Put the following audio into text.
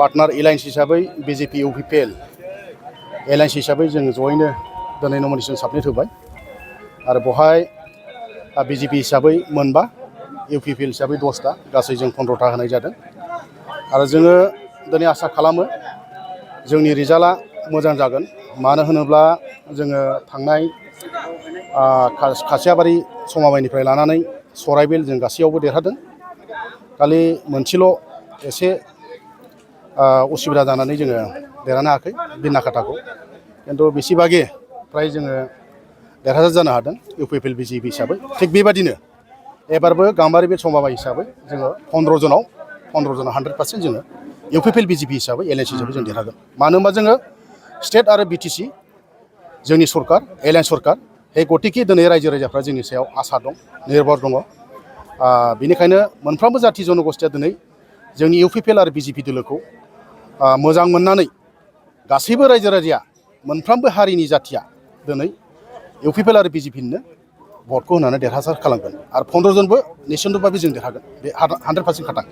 partner alliance हिसाबै BJP UPPL alliance हिसाबै जों जयैनो दिनै नमिनेसन साबमिट होबाय आरो बहाय BJP हिसाबै मोनबा UPPL हिसाबै 10टा गासै जों 15टा होनाय जादों आरो जोङो दिनै आसा खालामो जोंनि रिजाल्टआ मोजां जागोन मानो होनोब्ला जोङो थांनाय खासियाबारि समाबाइनिफ्राय लानानै सराइबिल जों गासैयावबो देरहादों खालि मोनसेल' एसे उसुबिदा जानानै जोङो देरहानो हायाखै बिनाखाथाखौ खिन्थु बेसेबागे फ्राय जोङो देरहासार जानो हादों UPPL BJP हिसाबै थिग बेबादिनो एबारबो गाम्बारि बेल समाबाइ हिसाबै जोङो 15 जनाव 100% जोङो UPPL BJP हिसाबै एलायन्स हिसाबै जों देरहागोन मानो होनबा जोङो स्टेट आरो BTC जोंनि सरकार एलायन्स सरकार हे गतिके दिनै रायजो राजाफ्रा जोंनि सायाव आसा दं निर्भर दङ बेनिखायनो मोनफ्रोमबो जाथि जनगोष्ठीया दिनै जोंनि UPPL आरो BJP दोलोखौ मोजां मोननानै गासैबो रायजो राजाया मोनफ्रोमबो हारिनि जाथिया दिनै UPPL आरो BJPनो भटखौ होनानै देरहासार खालामगोन आरो 15 जनबो निसन्देहभाबे जों देरहागोन बे 100% खाथां